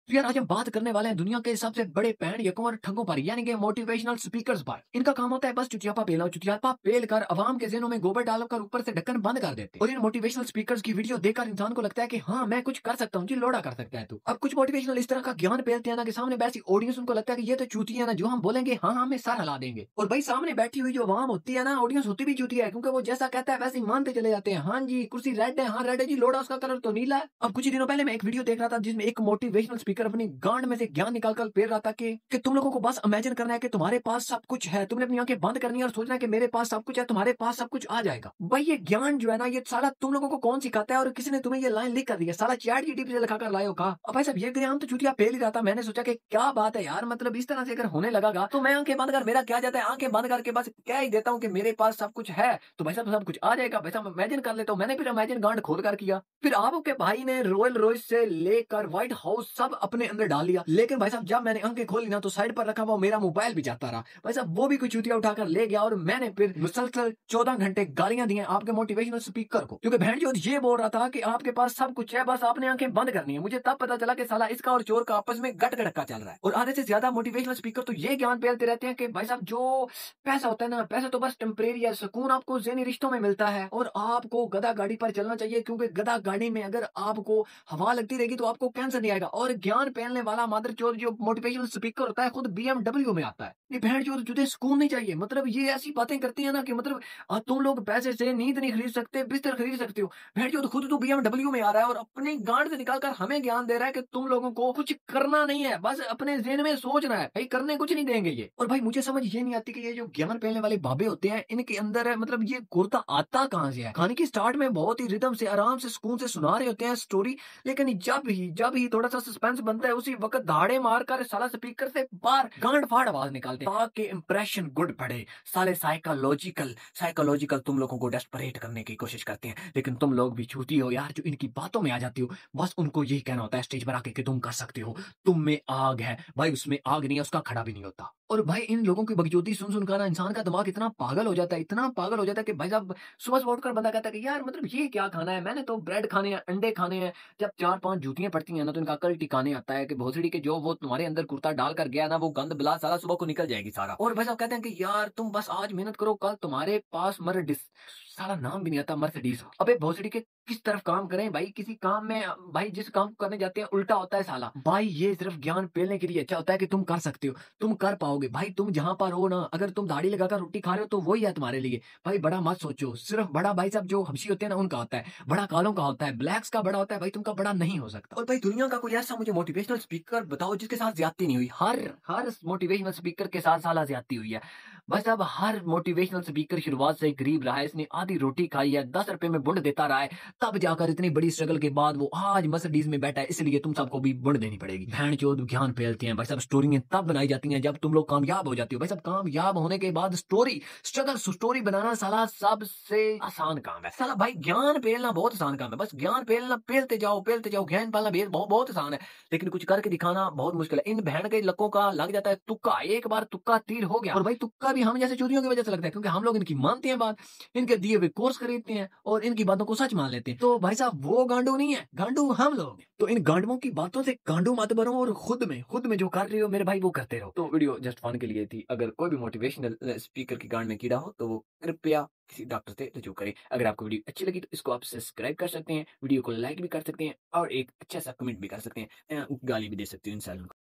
तो यार आज हम बात करने वाले हैं दुनिया के सबसे बड़े पैंट और ठगों पर यानी कि मोटिवेशनल स्पीकर्स पर। इनका काम होता है बस चुटियापा पेलना और चुटियापा पेल कर अवाम के ज़हनों में गोबर डालकर ऊपर से ढक्कन बंद कर देते। और इन मोटिवेशनल स्पीकर्स की वीडियो देखकर इंसान को लगता है कि हाँ मैं कुछ कर सकता हूँ जी, लोड़ा कर सकता है तू। अब कुछ मोटिवेशनल इस तरह का ज्ञान पेलते हैं ना कि सामने बैठी ऑडियंस उनको लगता है कि ये तो चूतिया है ना, जो हम बोलेंगे हाँ हमें सर हिला देंगे। और भाई सामने बैठी हुई जो अवाम होती है ना, ऑडियंस होती भी चूतिया है, क्योंकि वो जैसा कहता है वैसे ही मानते चले जाते हैं। हाँ जी कुर्सी रेड है, हाँ रेड है जी, लोड़ा उसका कलर तो नीला है। अब कुछ ही दिनों पहले मैं एक वीडियो देख रहा था जिसमें एक मोटिवेशनल स्पीकर अपनी गांड में से ज्ञान निकाल कर पेल रहा था कि तुम लोगों को बस इमेजिन करना है कि तुम्हारे पास सब कुछ है, तुमने अपनी आंखें बंद करनी है और सोचना है कि मेरे पास सब कुछ है, तुम्हारे पास सब कुछ आ जाएगा। भाई ये ज्ञान जो है ना, ये साला तुम लोगों को कौन सिखाता है और किसी ने तुम्हें ये लाइन लिख कर दी है? साला चैट जीटीपी से लिखा कर लाए हो कहा। अब भाई साहब ये ज्ञान तो चुटिया पेल ही रहा था। मैंने सोचा कि क्या बात है यार, मतलब इस तरह से अगर होने लगा तो मैं आंखें बंद कर, मेरा क्या जाता है, आंखें बंद करके बस कह ही देता हूँ कि मेरे पास सब कुछ है, तो भाई साहब सब कुछ आ जाएगा। भाई साहब इमेजिन कर लेता हूँ। मैंने फिर इमेजिन गांड खोल कर किया, फिर आपके भाई ने रॉयल रॉयस से लेकर व्हाइट हाउस सब अपने अंदर डाल लिया। लेकिन भाई साहब जब मैंने आंखें खोली ना, तो साइड पर रखा हुआ मेरा मोबाइल भी जाता रहा। भाई साहब वो भी कोई चूतिया उठाकर ले गया और मैंने फिर मुसलसल 14 घंटे गालियां दी हैं आपके मोटिवेशनल स्पीकर को, क्योंकि बहनचोद ये बोल रहा था कि आपके पास सब कुछ है, बस आपने आंखें बंद करनी है। मुझे तब पता चला कि साला इसका और चोर का आपस में गट गड़का चल रहा है। और आधे से ज्यादा मोटिवेशनल स्पीकर तो ये ज्ञान फैलते रहते हैं कि भाई साहब जो पैसा होता है ना, पैसा तो बस टेम्परेरी है, सुकून आपको ज़हनी रिश्तों में मिलता है और आपको गधा गाड़ी पर चलना चाहिए, क्योंकि गधा गाड़ी में अगर आपको हवा लगती रहेगी तो आपको कैंसर नहीं आएगा। और ज्ञान फैलने वाला मादरचोद जो मोटिवेशनल स्पीकर होता है खुद बीएमडब्ल्यू में आता है। ये भेड़चोद तुझे सुकून नहीं चाहिए, मतलब ये ऐसी बातें करती है ना कि मतलब तुम लोग पैसे से नींद नहीं खरीद सकते, बिस्तर खरीद सकते हो। भेड़चोद खुद तो बीएमडब्ल्यू में आ रहा है और अपनी गांड से निकाल कर हमें ज्ञान दे रहा है कि तुम लोगों को कुछ करना नहीं है, बस अपने ज़हन में सोचना है। भाई करने कुछ नहीं देंगे ये। और भाई मुझे समझ ये नहीं आती कि ये जो ज्ञान फैलाने वाले बाबे होते हैं, इनके अंदर है मतलब ये गुर्दा आता कहाँ से है? कहानी की स्टार्ट में बहुत ही रिदम से, आराम से, सुकून से सुना रहे होते हैं स्टोरी, लेकिन जब ही थोड़ा-सा सस्पेंस बनता है, उसी वक़्त दहाड़े मारकर साला स्पीकर से बाहर गांड-फाड़ आवाज़ निकालते हैं ताकि इंप्रेशन गुड पड़े। साले साइकोलॉजिकल साइकोलॉजिकल तुम लोगों को डेस्परेट करने की कोशिश करते हैं, लेकिन तुम लोग भी झूठी हो यार, जो इनकी बातों में आ जाती हो। बस उनको यही कहना होता है स्टेज पर आके कि तुम कर सकते हो, तुम में आग है। भाई उसमें आग नहीं है, उसका खड़ा भी नहीं होता। और भाई इन लोगों की बकचोदी सुन-सुन कर ना इंसान का दिमाग इतना पागल हो जाता है, इतना पागल हो जाता है कि भाई साहब सुबह-सुबह उठकर बंदा कहता है कि यार मतलब ये क्या खाना है? मैंने तो ब्रेड खाने हैं, अंडे खाने हैं। जब 4-5 जूतियाँ पड़ती हैं ना, तो इनका अकल ठिकाने आता है कि भोसड़ी के जो वो तुम्हारे अंदर कुर्ता डाल कर गया ना, वो गंद बला सारा सुबह को निकल जाएगी सारा। और भाई साहब कहते हैं कि यार तुम बस आज मेहनत करो, कल तुम्हारे पास मर्डिस, साला नाम भी नहीं आता, मर्सिडीज। अबे भोसड़ी के किस तरफ काम करें भाई, किसी काम में भाई जिस काम को करने जाते हैं उल्टा होता है साला। भाई ये सिर्फ ज्ञान पेलने के लिए अच्छा होता है कि तुम कर सकते हो, तुम कर पाओगे। भाई तुम जहाँ पर हो ना, अगर तुम दाढ़ी लगाकर रोटी खा रहे हो तो वही है तुम्हारे लिए। भाई बड़ा मत सोचो, सिर्फ बड़ा भाई साहब जो हबशी होते हैं ना उनका होता है, बड़ा कालों का होता है, ब्लैक्स का बड़ा होता है। भाई तुमका बड़ा नहीं हो सकता। और भाई दुनिया का कोई ऐसा मुझे मोटिवेशनल स्पीकर बताओ जिसके साथ ज्यादती नहीं हुई। हर हर मोटिवेशनल स्पीकर के साथ साला ज्यादती हुई है। भाई साहब हर मोटिवेशनल स्पीकर शुरुआत से गरीब रहा है, इसने आधी रोटी खाई है, 10 रुपए में बुंड देता रहा है, तब जाकर इतनी बड़ी स्ट्रगल के बाद वो आज मर्सिडीज में बैठा है। इसलिए तुम सबको भी बुंड देनी पड़ेगी। भैंचोद ज्ञान फैलते हैं भाई साहब, स्टोरियां तब बनाई जाती हैं जब तुम लोग कामयाब हो जाते हो। भाई साहब कामयाब होने के बाद स्टोरी बनाना साला सबसे आसान काम है। साला भाई ज्ञान फैलना बहुत आसान काम है, बस ज्ञान फैलना, फैलते जाओ, ज्ञान पालना भी बहुत बहुत आसान है, लेकिन कुछ करके दिखाना बहुत मुश्किल है। इन बहन के लकों का लग जाता है तुक्का, एक बार तुक्का तीर हो गया। और भाई तुक्का भी हम जैसे चोरियों की वजह से लगता है, क्योंकि हम लोग इनकी मानते हैं बात, इनके दिए हुए कोर्स खरीदते हैं और इनकी बातों को सच मान लेते हैं। तो भाई साहब वो गांडू नहीं है, गांडू हम लोग हैं। तो इन गांडुओं की बातों से गांडू मत बनो और खुद में जो कर रहे हो मेरे भाई वो करते रहो। तो वीडियो जस्ट फन के लिए थी। अगर कोई भी मोटिवेशनल स्पीकर की गांड में कीड़ा हो तो वो कृपया किसी डॉक्टर से रजू करें। अगर आपको वीडियो अच्छी लगी तो इसको आप सब्सक्राइब कर सकते हैं, वीडियो को लाइक भी कर सकते हैं और एक अच्छा सा कमेंट भी कर सकते हैं, गाली भी दे सकते हो इंसान को।